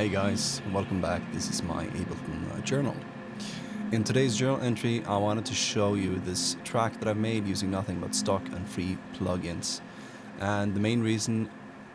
Hey guys, welcome back. This is my Ableton journal. In today's journal entry, I wanted to show you this track that I've made using nothing but stock and free plugins. And the main reason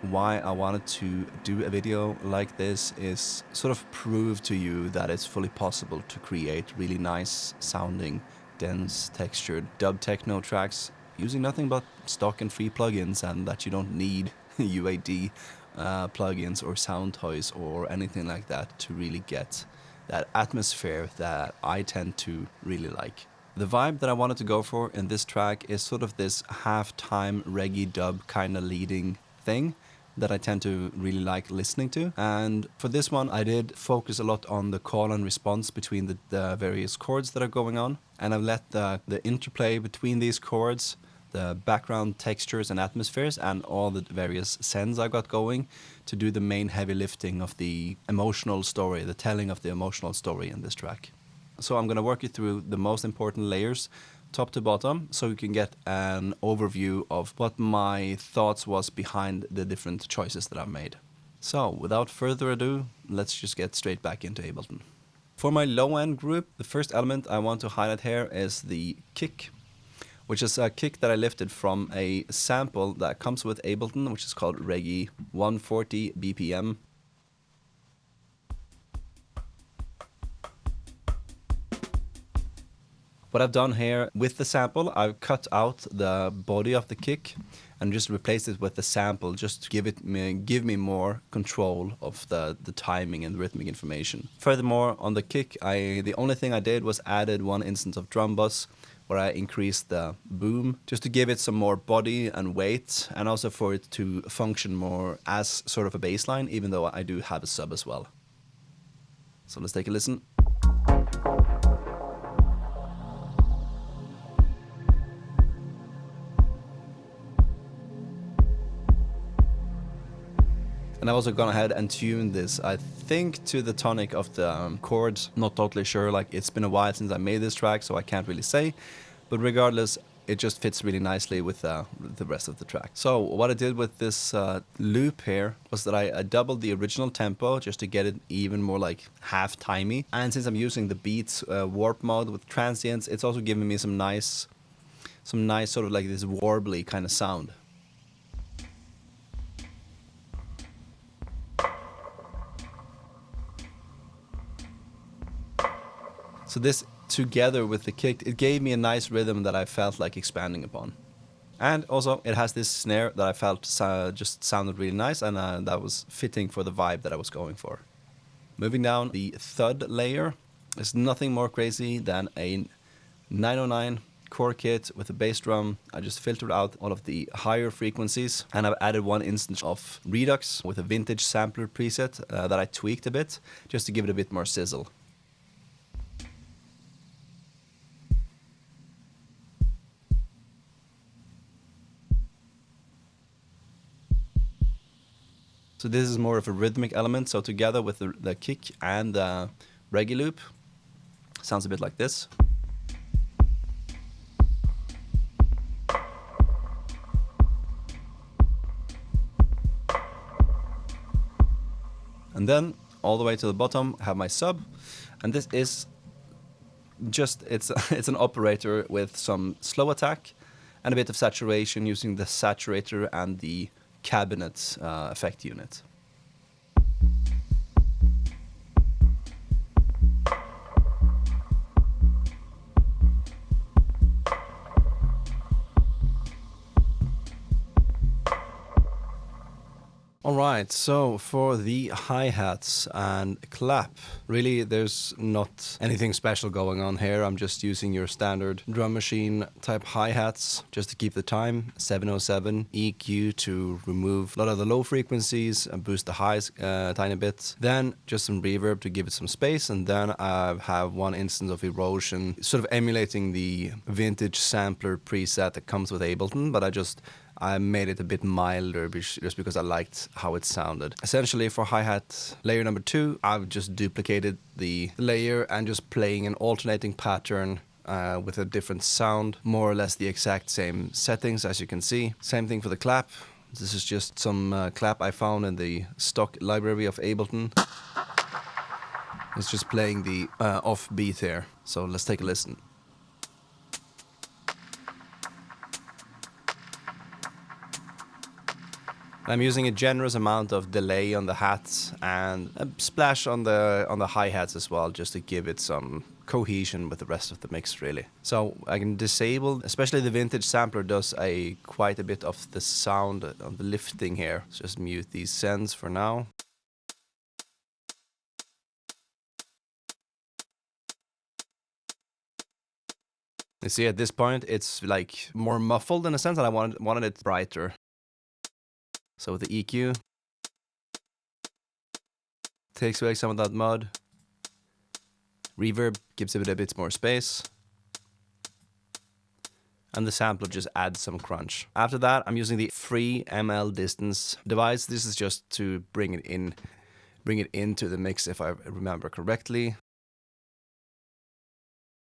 why I wanted to do a video like this is sort of prove to you that it's fully possible to create really nice sounding, dense, textured dub techno tracks using nothing but stock and free plugins, and that you don't need UAD plugins or Soundtoys or anything like that to really get that atmosphere that I tend to really like. The vibe that I wanted to go for in this track is sort of this halftime reggae dub kind of leading thing that I tend to really like listening to. And for this one, I did focus a lot on the call and response between the various chords that are going on. And I've let the interplay between these chords, the background textures and atmospheres, and all the various sends I got going to do the main heavy lifting of the emotional story, the telling of the emotional story in this track. So I'm going to work you through the most important layers, top to bottom, so you can get an overview of what my thoughts was behind the different choices that I've made. So without further ado, let's just get straight back into Ableton. For my low end group, the first element I want to highlight here is the kick, which is a kick that I lifted from a sample that comes with Ableton, which is called Reggae 140 BPM. What I've done here with the sample, I've cut out the body of the kick and just replaced it with the sample, just to give me more control of the timing and rhythmic information. Furthermore, on the kick, the only thing I did was added one instance of drum bus, where I increased the boom just to give it some more body and weight, and also for it to function more as sort of a bass line, even though I do have a sub as well. So let's take a listen. And I've also gone ahead and tuned this, I think, to the tonic of the chords. Not totally sure, like it's been a while since I made this track, so I can't really say. But regardless, it just fits really nicely with the rest of the track. So what I did with this loop here was that I doubled the original tempo just to get it even more like half-timey. And since I'm using the beats warp mode with transients, it's also giving me some nice sort of like this warbly kind of sound. So this, together with the kick, it gave me a nice rhythm that I felt like expanding upon. And also, it has this snare that I felt just sounded really nice, and that was fitting for the vibe that I was going for. Moving down, the thud layer is nothing more crazy than a 909 core kit with a bass drum. I just filtered out all of the higher frequencies, and I've added one instance of Redux with a vintage sampler preset that I tweaked a bit, just to give it a bit more sizzle. So this is more of a rhythmic element, so together with the kick and the reggae loop, sounds a bit like this. And then, all the way to the bottom, I have my sub, and this is just, it's an operator with some slow attack and a bit of saturation using the saturator and the cabinet effect unit. Alright, so for the hi-hats and clap, really there's not anything special going on here. I'm just using your standard drum machine type hi-hats just to keep the time, 707, EQ to remove a lot of the low frequencies and boost the highs a tiny bit. Then just some reverb to give it some space, and then I have one instance of erosion, sort of emulating the vintage sampler preset that comes with Ableton, but I made it a bit milder just because I liked how it sounded. Essentially, for hi-hat layer number 2, I've just duplicated the layer and just playing an alternating pattern with a different sound, more or less the exact same settings as you can see. Same thing for the clap. This is just some clap I found in the stock library of Ableton. It's just playing the off beat here. So let's take a listen. I'm using a generous amount of delay on the hats and a splash on the hi-hats as well, just to give it some cohesion with the rest of the mix, really. So I can disable, especially the vintage sampler does quite a bit of the sound of the lifting here. So just mute these sends for now. You see at this point it's like more muffled in a sense, and I wanted it brighter. So with the EQ, takes away some of that mud. Reverb gives it a bit more space. And the sampler just adds some crunch. After that, I'm using the free ML distance device. This is just to bring it into the mix, if I remember correctly.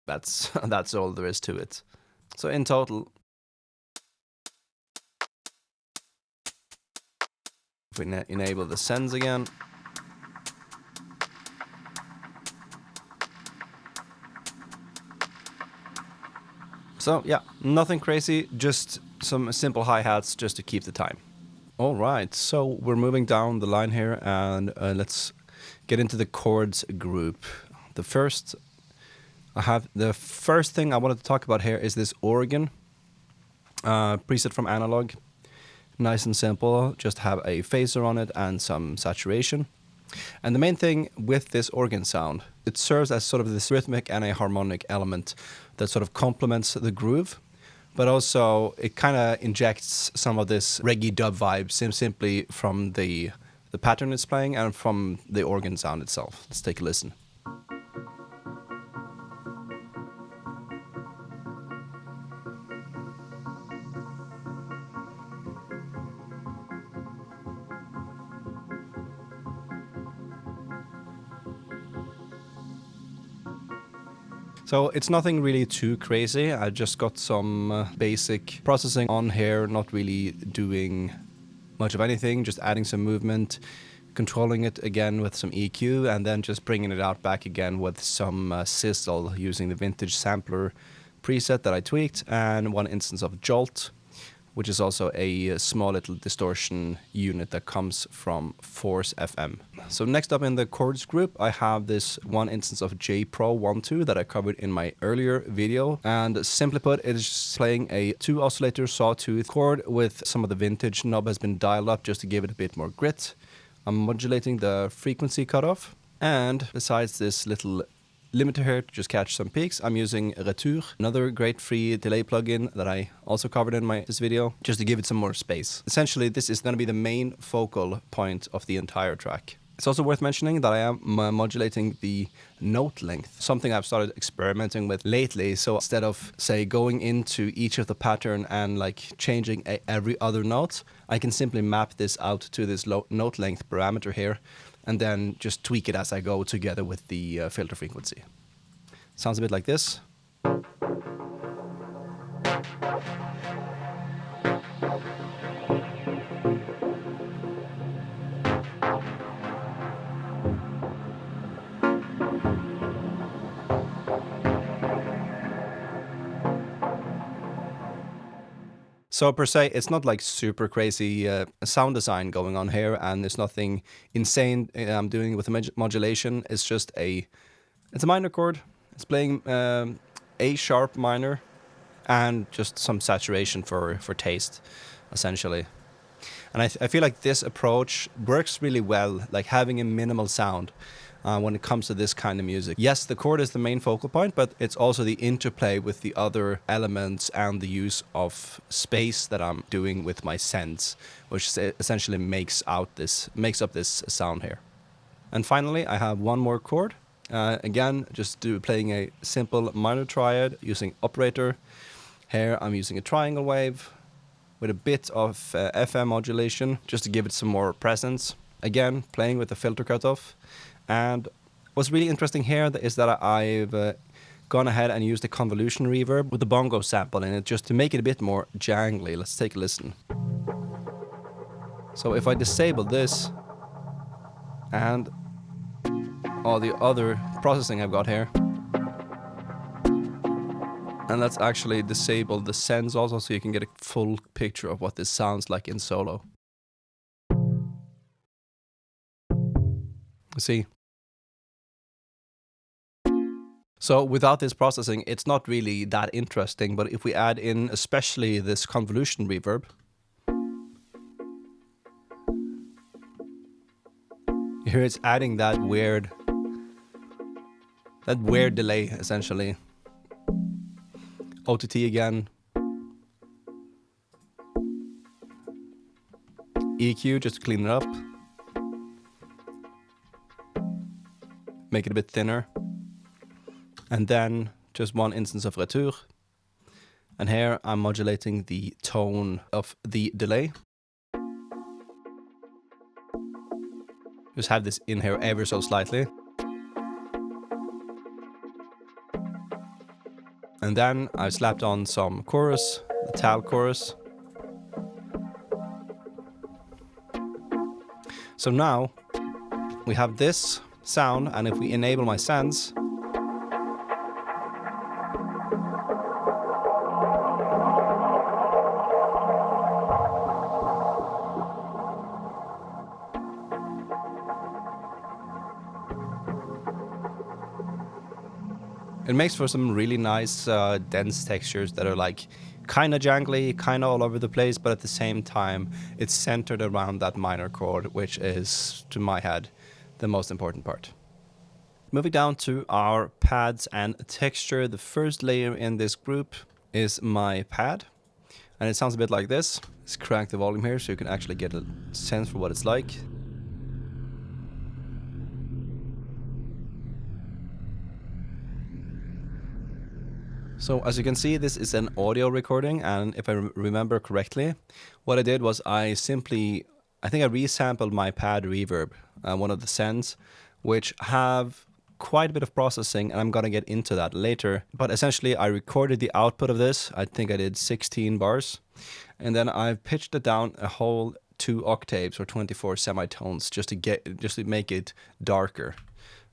That's all there is to it. So in total, if we enable the sends again, so yeah, nothing crazy, just some simple hi-hats just to keep the time. Alright, so we're moving down the line here, and let's get into the chords group. The first thing I wanted to talk about here is this organ preset from Analog. Nice and simple, just have a phaser on it and some saturation. And the main thing with this organ sound, it serves as sort of this rhythmic and a harmonic element that sort of complements the groove, but also it kind of injects some of this reggae dub vibe simply from the pattern it's playing and from the organ sound itself. Let's take a listen. So it's nothing really too crazy. I just got some basic processing on here, not really doing much of anything, just adding some movement, controlling it again with some EQ, and then just bringing it out back again with some sizzle using the vintage sampler preset that I tweaked, and one instance of Jolt, which is also a small little distortion unit that comes from Force FM. So next up in the chords group, I have this one instance of J Pro 1.2 that I covered in my earlier video. And simply put, it is just playing a 2 oscillator sawtooth chord with some of the vintage knob has been dialed up just to give it a bit more grit. I'm modulating the frequency cutoff. And besides this little limiter here to just catch some peaks, I'm using Retour, another great free delay plugin that I also covered in this video, just to give it some more space. Essentially, this is going to be the main focal point of the entire track. It's also worth mentioning that I am modulating the note length, something I've started experimenting with lately. So instead of, say, going into each of the pattern and like changing every other note, I can simply map this out to this note length parameter here, and then just tweak it as I go together with the filter frequency. Sounds a bit like this. So per se, it's not like super crazy sound design going on here, and there's nothing insane I'm doing with the modulation. It's just it's a minor chord. It's playing A sharp minor, and just some saturation for taste, essentially. And I feel like this approach works really well, like having a minimal sound when it comes to this kind of music. Yes, the chord is the main focal point, but it's also the interplay with the other elements and the use of space that I'm doing with my sends, which essentially makes up this sound here. And finally, I have one more chord. Again, just playing a simple minor triad using operator. Here I'm using a triangle wave with a bit of FM modulation just to give it some more presence. Again, playing with the filter cutoff. And what's really interesting here is that I've gone ahead and used the convolution reverb with the bongo sample in it just to make it a bit more jangly. Let's take a listen. So if I disable this and all the other processing I've got here, and let's actually disable the sends also, so you can get a full picture of what this sounds like in solo. See? So without this processing, it's not really that interesting, but if we add in especially this convolution reverb, here it's adding that weird delay, essentially. OTT again. EQ, just to clean it up. Make it a bit thinner. And then just one instance of retour. And here I'm modulating the tone of the delay. Just have this in here ever so slightly. And then I've slapped on some chorus, the tal chorus. So now we have this sound, and if we enable my sends, it makes for some really nice dense textures that are like kind of jangly, kind of all over the place, but at the same time it's centered around that minor chord, which is, to my head, the most important part. Moving down to our pads and texture, the first layer in this group is my pad, and it sounds a bit like this. Let's crank the volume here so you can actually get a sense for what it's like. So as you can see, this is an audio recording, and if I remember correctly, what I did was I think I resampled my pad reverb, one of the sends, which have quite a bit of processing, and I'm gonna get into that later. But essentially I recorded the output of this. I think I did 16 bars, and then I've pitched it down a whole 2 octaves or 24 semitones just to make it darker,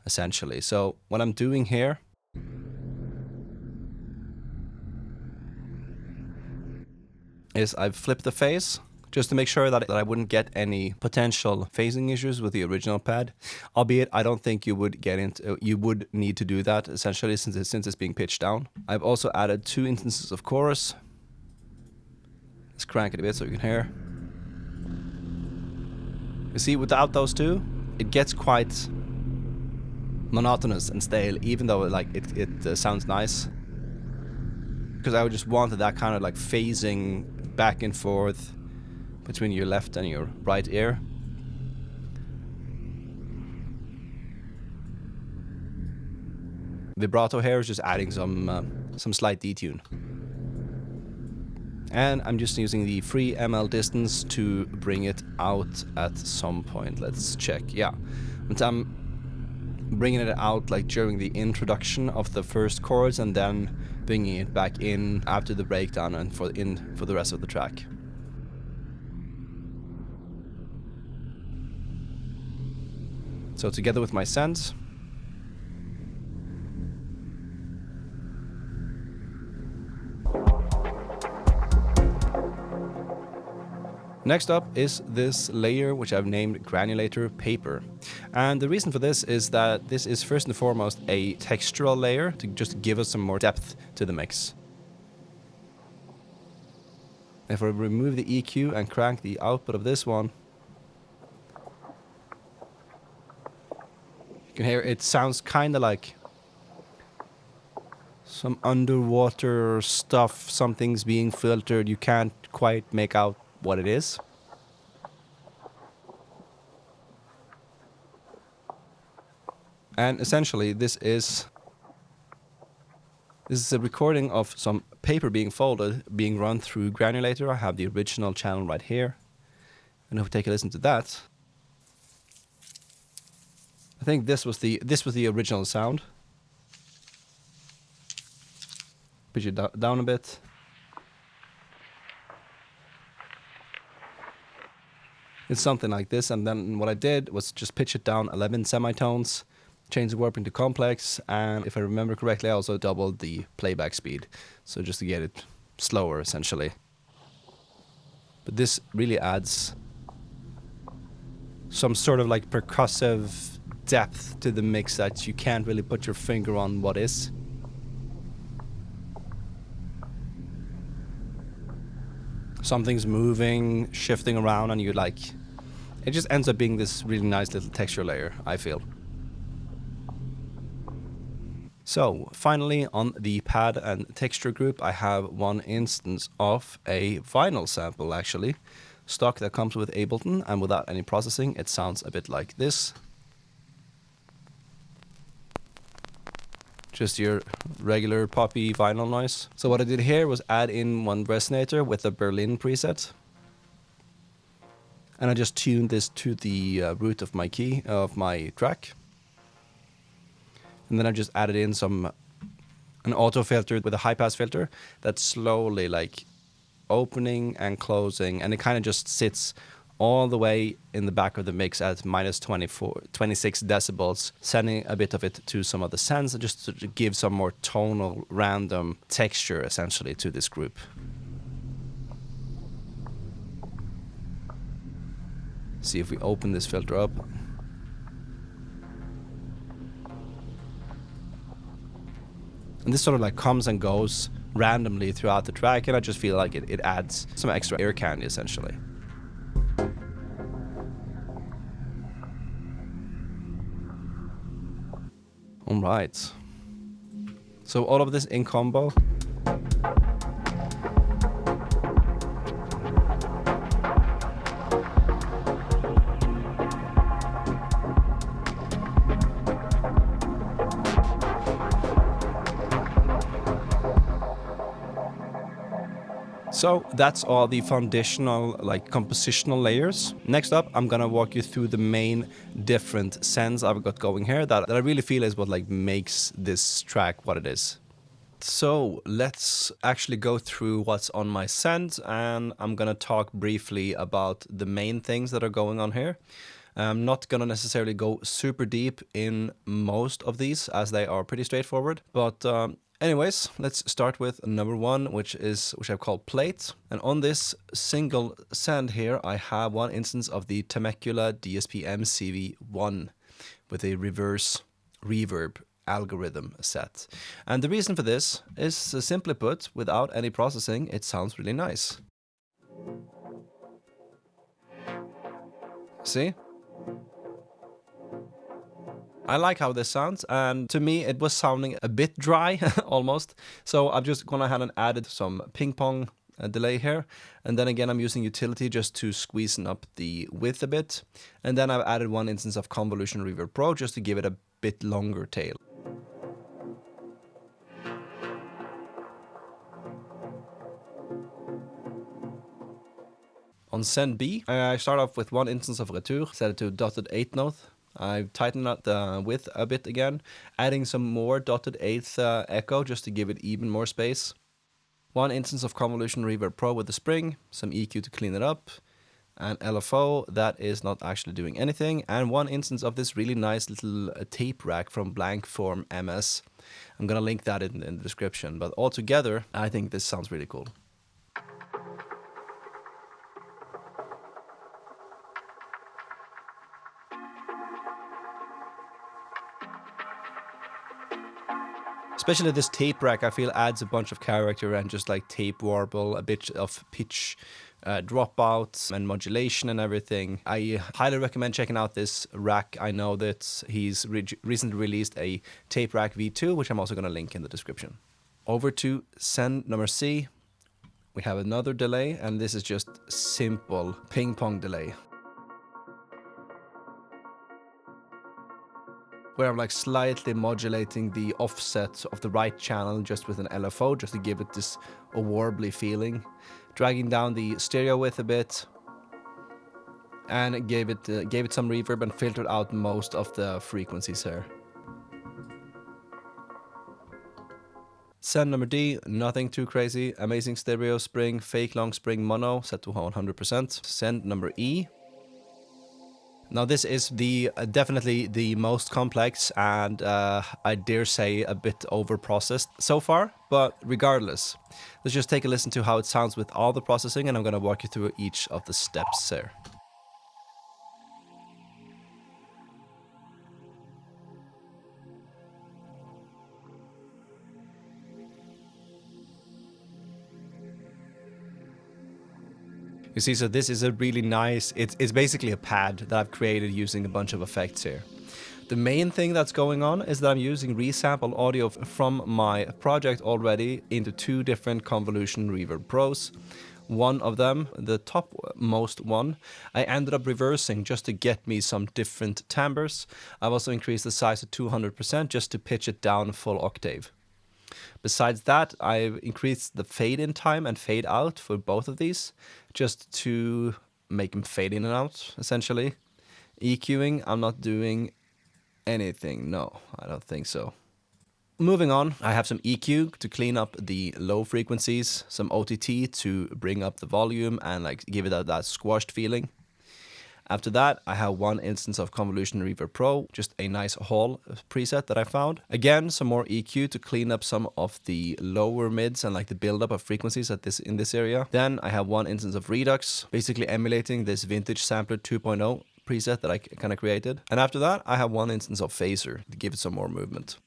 essentially. So what I'm doing here is I've flipped the phase just to make sure that I wouldn't get any potential phasing issues with the original pad. Albeit, I don't think you would need to do that, essentially, since it's being pitched down. I've also added 2 instances of chorus. Let's crank it a bit so you can hear. You see, without those 2, it gets quite monotonous and stale, even though it sounds nice. Because I just wanted that kind of like phasing back and forth between your left and your right ear. Vibrato here is just adding some slight detune. And I'm just using the 3 ml distance to bring it out at some point. Let's check. Yeah, and I'm bringing it out like during the introduction of the first chords, and then bringing it back in after the breakdown and for the rest of the track. So together with my sends, next up is this layer which I've named Granulator Paper. And the reason for this is that this is first and foremost a textural layer to just give us some more depth to the mix. If I remove the EQ and crank the output of this one, you can hear it sounds kind of like some underwater stuff, something's being filtered, you can't quite make out what it is. And essentially this is a recording of some paper being folded, being run through Granulator. I have the original channel right here. And if we take a listen to that, I think this was the original sound. Pitch it down a bit. It's something like this, and then what I did was just pitch it down 11 semitones, change the warping to complex, and if I remember correctly, I also doubled the playback speed, so just to get it slower essentially. But this really adds some sort of like percussive depth to the mix that you can't really put your finger on what is. Something's moving, shifting around, and you like, it just ends up being this really nice little texture layer, I feel. So finally, on the pad and texture group, I have one instance of a vinyl sample actually, stock, that comes with Ableton, and without any processing it sounds a bit like this. Just your regular poppy vinyl noise. So what I did here was add in one resonator with a Berlin preset. And I just tuned this to the root of my key, of my track. And then I just added in an auto filter with a high pass filter that's slowly like opening and closing, and it kind of just sits all the way in the back of the mix at minus 26 decibels, sending a bit of it to some of the sends, just to give some more tonal random texture essentially to this group. See if we open this filter up. And this sort of like comes and goes randomly throughout the track, and I just feel like it adds some extra ear candy essentially. Alright, so all of this in combo. So that's all the foundational, like compositional layers. Next up, I'm gonna walk you through the main different sends I've got going here that I really feel is what like makes this track what it is. So let's actually go through what's on my send, and I'm gonna talk briefly about the main things that are going on here. I'm not gonna necessarily go super deep in most of these as they are pretty straightforward, but anyways, let's start with number one, which I've called plate. And on this single send here, I have one instance of the Temecula DSP MCV1 with a reverse reverb algorithm set. And the reason for this is simply put, without any processing, it sounds really nice. See? I like how this sounds, and to me it was sounding a bit dry almost, so I've just gone ahead and added some ping pong delay here, and then again I'm using utility just to squeeze up the width a bit, and then I've added one instance of convolution reverb pro just to give it a bit longer tail. On send B, I start off with one instance of retour, set it to dotted 8th note. I've tightened up the width a bit again, adding some more dotted 8th echo just to give it even more space. One instance of convolution reverb pro with the spring, some EQ to clean it up, and LFO that is not actually doing anything, and one instance of this really nice little tape rack from Blank Form MS. I'm gonna link that in the description, but altogether I think this sounds really cool. Especially this tape rack, I feel adds a bunch of character and just like tape warble, a bit of pitch dropouts and modulation and everything. I highly recommend checking out this rack. I know that he's recently released a tape rack V2, which I'm also going to link in the description. Over to send number C. We have another delay, and this is just simple ping pong delay, where I'm like slightly modulating the offset of the right channel just with an LFO, just to give it this warbly feeling, dragging down the stereo width a bit, and gave it some reverb and filtered out most of the frequencies here. Send number D, nothing too crazy, amazing stereo spring, fake long spring mono set to 100%. Send number E. Now this is the definitely the most complex and I dare say a bit over processed so far, but regardless, let's just take a listen to how it sounds with all the processing, and I'm gonna walk you through each of the steps there. You see, so this is a really nice, it's basically a pad that I've created using a bunch of effects here. The main thing that's going on is that I'm using resampled audio from my project already into two different convolution reverb pros. One of them, the topmost one, I ended up reversing just to get me some different timbres. I've also increased the size to 200% just to pitch it down a full octave. Besides that, I've increased the fade in time and fade out for both of these, just to make them fade in and out, essentially. EQing, I'm not doing anything. No, I don't think so. Moving on, I have some EQ to clean up the low frequencies, some OTT to bring up the volume and like give it that squashed feeling. After that, I have one instance of Convolution Reverb Pro, just a nice Hall preset that I found. Again, some more EQ to clean up some of the lower mids and like the buildup of frequencies in this area. Then I have one instance of Redux, basically emulating this vintage sampler 2.0 preset that I kind of created. And after that, I have one instance of Phaser to give it some more movement.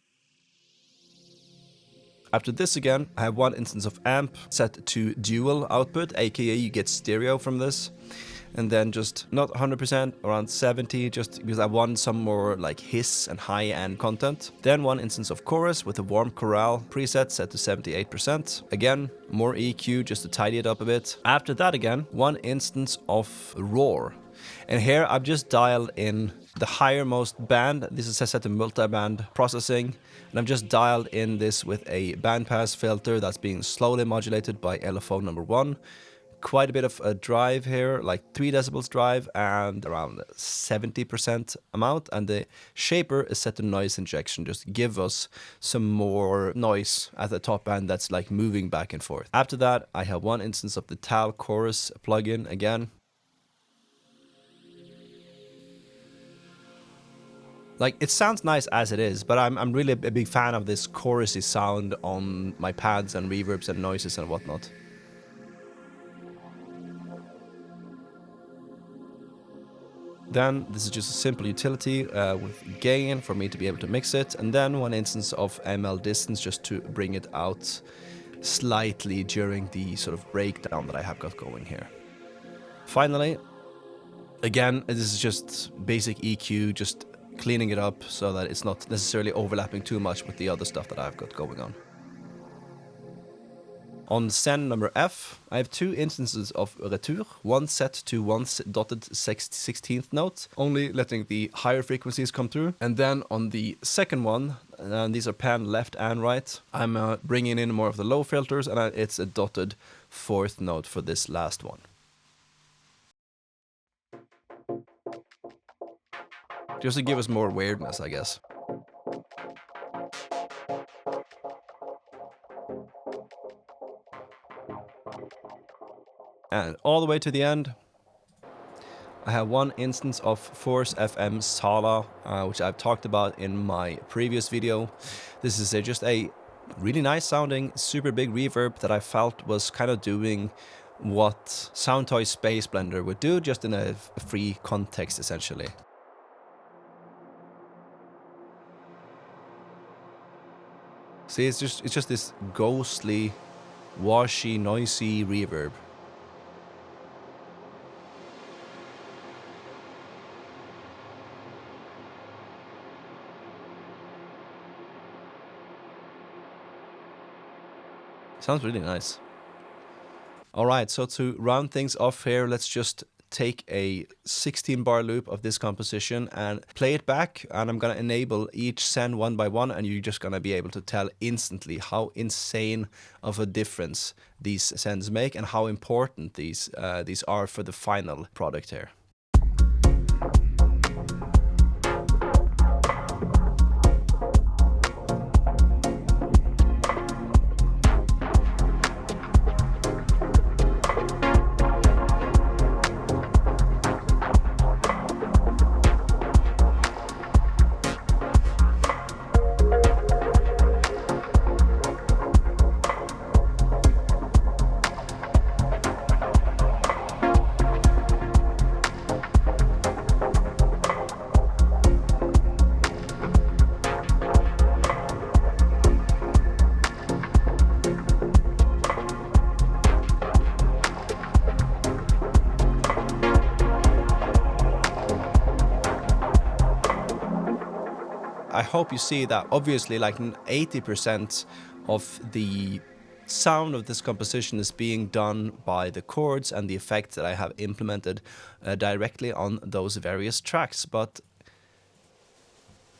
After this again, I have one instance of amp set to dual output, aka you get stereo from this. And then just not 100%, around 70, just because I want some more like hiss and high-end content. Then one instance of chorus with a warm chorale preset set to 78%. Again, more EQ just to tidy it up a bit. After that again, one instance of roar. And here I've just dialed in the highermost band. This is set to multi-band processing. And I've just dialed in this with a bandpass filter that's being slowly modulated by LFO number 1. Quite a bit of a drive here, like 3 decibels drive and around 70% amount. And the shaper is set to noise injection, just give us some more noise at the top end that's like moving back and forth. After that, I have one instance of the Tal chorus plugin again. Like, it sounds nice as it is, but I'm really a big fan of this chorusy sound on my pads and reverbs and noises and whatnot. Then this is just a simple utility with gain for me to be able to mix it, and then one instance of ML distance just to bring it out slightly during the sort of breakdown that I have got going here. Finally, again, this is just basic EQ, just cleaning it up so that it's not necessarily overlapping too much with the other stuff that I've got going on. On send number F, I have two instances of retour, one set to one dotted 16th note, only letting the higher frequencies come through. And then on the second one, and these are pan left and right, I'm bringing in more of the low filters, and it's a dotted 4th note for this last one. Just to give us more weirdness, I guess. And all the way to the end, I have one instance of Force FM Sala, which I've talked about in my previous video. This is just a really nice sounding, super big reverb that I felt was kind of doing what Soundtoys Space Blender would do, just in a free context, essentially. See, it's just this ghostly, washy, noisy reverb. Sounds really nice. Alright, so to round things off here, let's just take a 16 bar loop of this composition and play it back, and I'm gonna enable each send one by one, and you're just gonna be able to tell instantly how insane of a difference these sends make and how important these are for the final product here. I hope you see that obviously like 80% of the sound of this composition is being done by the chords and the effects that I have implemented directly on those various tracks. But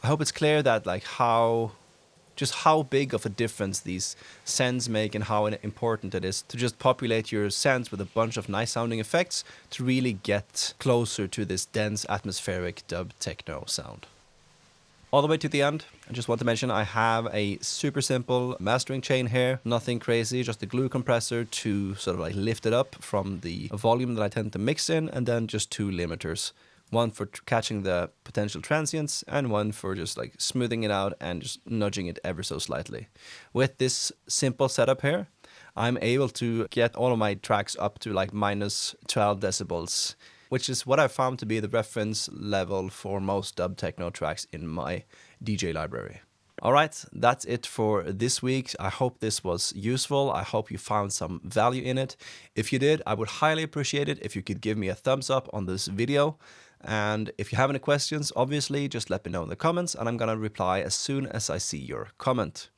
I hope it's clear that like how big of a difference these sends make and how important it is to just populate your sends with a bunch of nice sounding effects to really get closer to this dense atmospheric dub techno sound. All the way to the end, I just want to mention I have a super simple mastering chain here, nothing crazy, just a glue compressor to sort of like lift it up from the volume that I tend to mix in, and then just 2 limiters. One for catching the potential transients and one for just like smoothing it out and just nudging it ever so slightly. With this simple setup here, I'm able to get all of my tracks up to like minus 12 decibels, which is what I found to be the reference level for most dub techno tracks in my DJ library. Alright, that's it for this week. I hope this was useful. I hope you found some value in it. If you did, I would highly appreciate it if you could give me a thumbs up on this video. And if you have any questions, obviously, just let me know in the comments and I'm gonna reply as soon as I see your comment.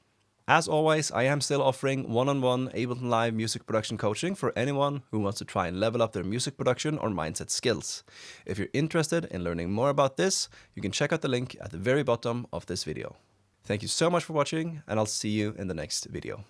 As always, I am still offering one-on-one Ableton Live music production coaching for anyone who wants to try and level up their music production or mindset skills. If you're interested in learning more about this, you can check out the link at the very bottom of this video. Thank you so much for watching, and I'll see you in the next video.